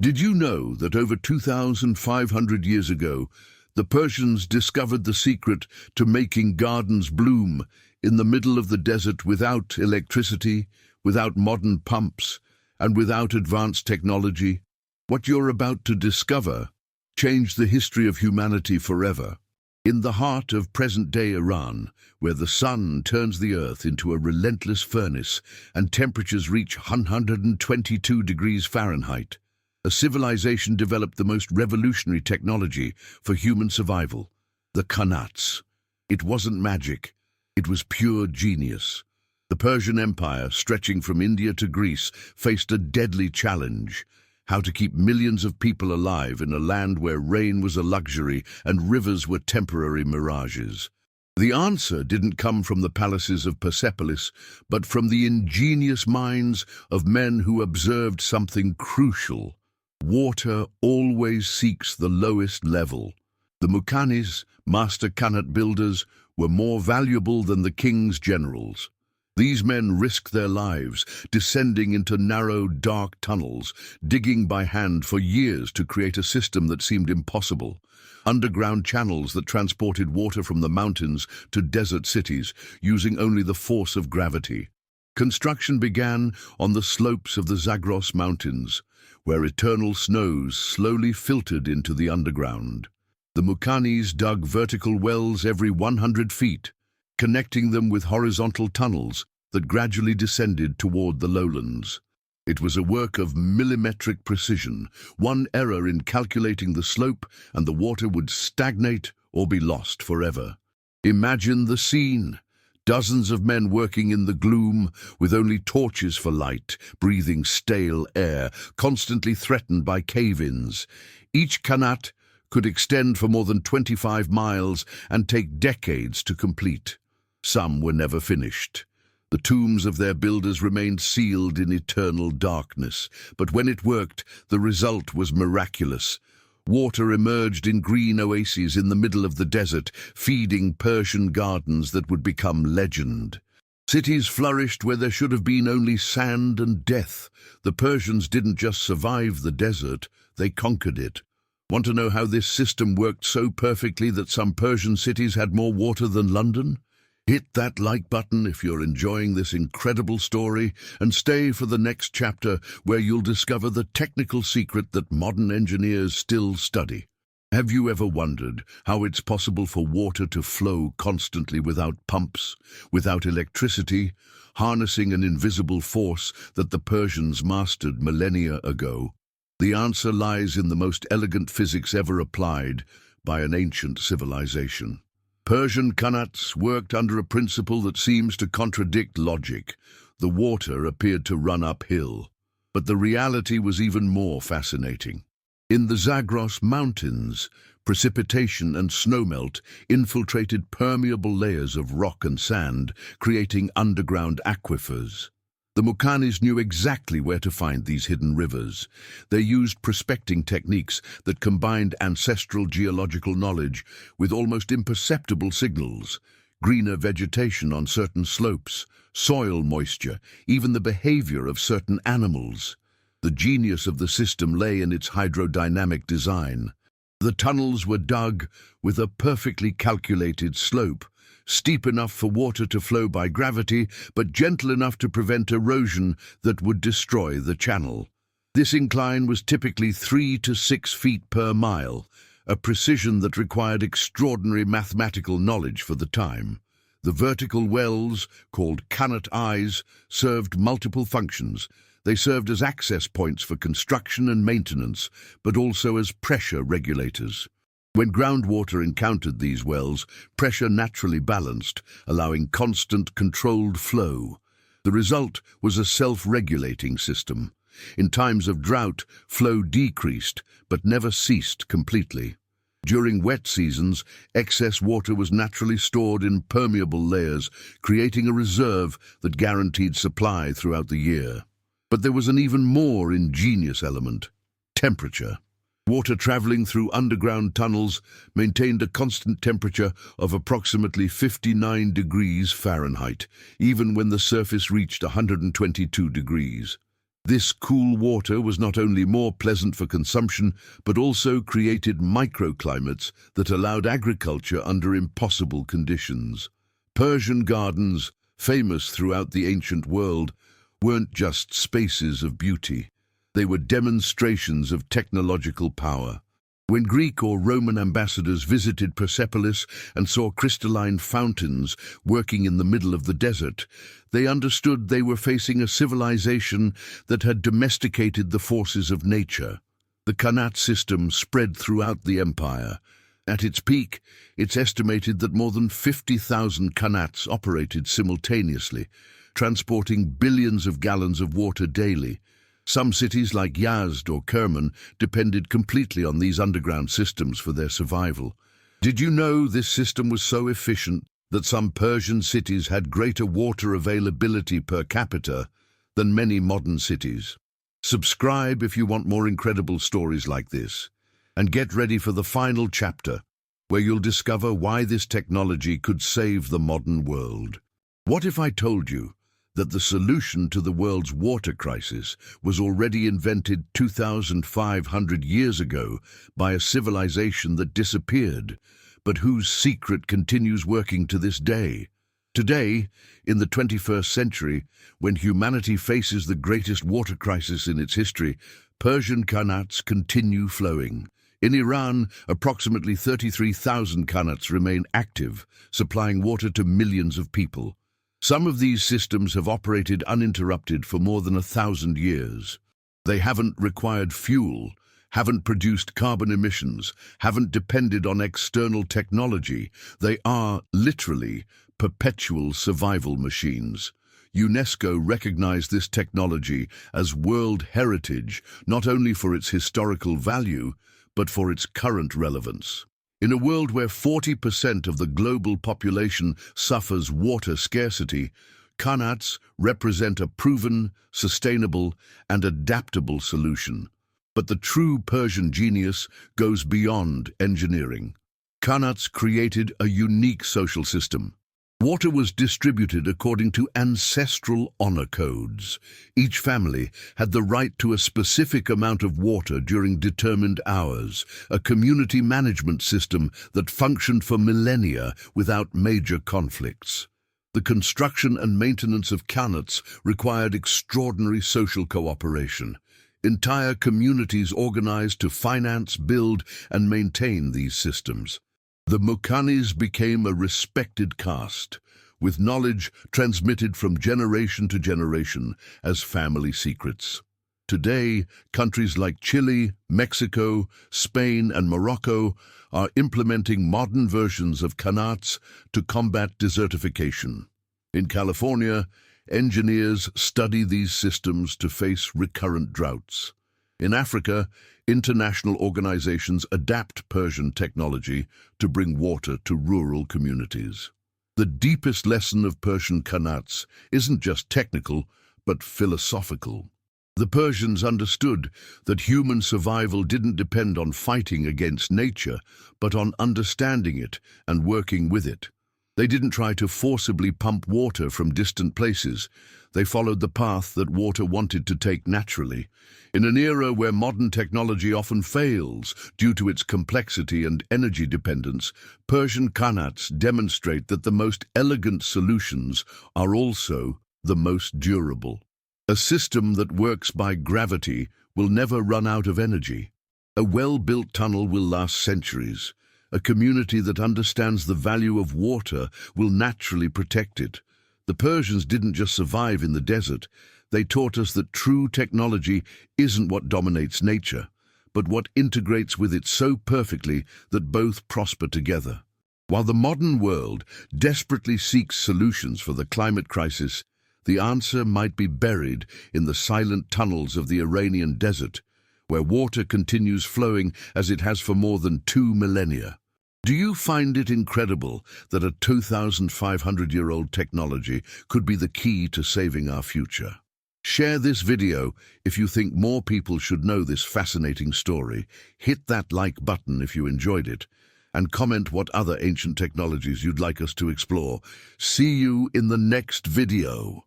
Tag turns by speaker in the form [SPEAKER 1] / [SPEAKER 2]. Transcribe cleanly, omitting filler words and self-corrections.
[SPEAKER 1] Did you know that over 2,500 years ago, the Persians discovered the secret to making gardens bloom in the middle of the desert without electricity, without modern pumps, and without advanced technology? What you're about to discover changed the history of humanity forever. In the heart of present-day Iran, where the sun turns the earth into a relentless furnace and temperatures reach 122 degrees Fahrenheit, a civilization developed the most revolutionary technology for human survival, the qanats. It wasn't magic, it was pure genius. The Persian Empire, stretching from India to Greece, faced a deadly challenge: how to keep millions of people alive in a land where rain was a luxury and rivers were temporary mirages. The answer didn't come from the palaces of Persepolis, but from the ingenious minds of men who observed something crucial. Water always seeks the lowest level. The muqanats, master qanat builders, were more valuable than the king's generals. These men risked their lives, descending into narrow, dark tunnels, digging by hand for years to create a system that seemed impossible. Underground channels that transported water from the mountains to desert cities, using only the force of gravity. Construction began on the slopes of the Zagros Mountains, where eternal snows slowly filtered into the underground. The muqanats dug vertical wells every 100 feet, connecting them with horizontal tunnels that gradually descended toward the lowlands. It was a work of millimetric precision. One error in calculating the slope and the water would stagnate or be lost forever. Imagine the scene. Dozens of men working in the gloom, with only torches for light, breathing stale air, constantly threatened by cave-ins. Each qanat could extend for more than 25 miles and take decades to complete. Some were never finished. The tombs of their builders remained sealed in eternal darkness, but when it worked, the result was miraculous. Water emerged in green oases in the middle of the desert, feeding Persian gardens that would become legend. Cities flourished where there should have been only sand and death. The Persians didn't just survive the desert, they conquered it. Want to know how this system worked so perfectly that some Persian cities had more water than London? Hit that like button if you're enjoying this incredible story, and stay for the next chapter where you'll discover the technical secret that modern engineers still study. Have you ever wondered how it's possible for water to flow constantly without pumps, without electricity, harnessing an invisible force that the Persians mastered millennia ago? The answer lies in the most elegant physics ever applied by an ancient civilization. Persian qanats worked under a principle that seems to contradict logic. The water appeared to run uphill, but the reality was even more fascinating. In the Zagros Mountains, precipitation and snowmelt infiltrated permeable layers of rock and sand, creating underground aquifers. The muqanats knew exactly where to find these hidden rivers. They used prospecting techniques that combined ancestral geological knowledge with almost imperceptible signals: greener vegetation on certain slopes, soil moisture, even the behavior of certain animals. The genius of the system lay in its hydrodynamic design. The tunnels were dug with a perfectly calculated slope, steep enough for water to flow by gravity, but gentle enough to prevent erosion that would destroy the channel. This incline was typically 3 to 6 feet per mile, a precision that required extraordinary mathematical knowledge for the time. The vertical wells, called qanat eyes, served multiple functions. They served as access points for construction and maintenance, but also as pressure regulators. When groundwater encountered these wells, pressure naturally balanced, allowing constant, controlled flow. The result was a self-regulating system. In times of drought, flow decreased, but never ceased completely. During wet seasons, excess water was naturally stored in permeable layers, creating a reserve that guaranteed supply throughout the year. But there was an even more ingenious element: temperature. Water traveling through underground tunnels maintained a constant temperature of approximately 59 degrees Fahrenheit, even when the surface reached 122 degrees. This cool water was not only more pleasant for consumption, but also created microclimates that allowed agriculture under impossible conditions. Persian gardens, famous throughout the ancient world, weren't just spaces of beauty. They were demonstrations of technological power. When Greek or Roman ambassadors visited Persepolis and saw crystalline fountains working in the middle of the desert, they understood they were facing a civilization that had domesticated the forces of nature. The qanat system spread throughout the empire. At its peak, it's estimated that more than 50,000 qanats operated simultaneously, transporting billions of gallons of water daily. Some cities like Yazd or Kerman depended completely on these underground systems for their survival. Did you know this system was so efficient that some Persian cities had greater water availability per capita than many modern cities? Subscribe if you want more incredible stories like this. And get ready for the final chapter, where you'll discover why this technology could save the modern world. What if I told you that the solution to the world's water crisis was already invented 2,500 years ago by a civilization that disappeared, but whose secret continues working to this day? Today, in the 21st century, when humanity faces the greatest water crisis in its history, Persian qanats continue flowing. In Iran, approximately 33,000 qanats remain active, supplying water to millions of people. Some of these systems have operated uninterrupted for more than 1,000 years. They haven't required fuel, haven't produced carbon emissions, haven't depended on external technology. They are, literally, perpetual survival machines. UNESCO recognized this technology as World Heritage, not only for its historical value, but for its current relevance. In a world where 40% of the global population suffers water scarcity, qanats represent a proven, sustainable, and adaptable solution. But the true Persian genius goes beyond engineering. Qanats created a unique social system. Water was distributed according to ancestral honor codes. Each family had the right to a specific amount of water during determined hours, a community management system that functioned for millennia without major conflicts. The construction and maintenance of qanats required extraordinary social cooperation. Entire communities organized to finance, build, and maintain these systems. The muqannis became a respected caste, with knowledge transmitted from generation to generation as family secrets. Today, countries like Chile, Mexico, Spain, and Morocco are implementing modern versions of qanats to combat desertification. In California, engineers study these systems to face recurrent droughts. In Africa, international organizations adapt Persian technology to bring water to rural communities. The deepest lesson of Persian qanats isn't just technical, but philosophical. The Persians understood that human survival didn't depend on fighting against nature, but on understanding it and working with it. They didn't try to forcibly pump water from distant places. They followed the path that water wanted to take naturally. In an era where modern technology often fails due to its complexity and energy dependence, Persian qanats demonstrate that the most elegant solutions are also the most durable. A system that works by gravity will never run out of energy. A well-built tunnel will last centuries. A community that understands the value of water will naturally protect it. The Persians didn't just survive in the desert. They taught us that true technology isn't what dominates nature, but what integrates with it so perfectly that both prosper together. While the modern world desperately seeks solutions for the climate crisis, the answer might be buried in the silent tunnels of the Iranian desert, where water continues flowing as it has for more than 2 millennia. Do you find it incredible that a 2,500-year-old technology could be the key to saving our future? Share this video if you think more people should know this fascinating story. Hit that like button if you enjoyed it, and comment what other ancient technologies you'd like us to explore. See you in the next video.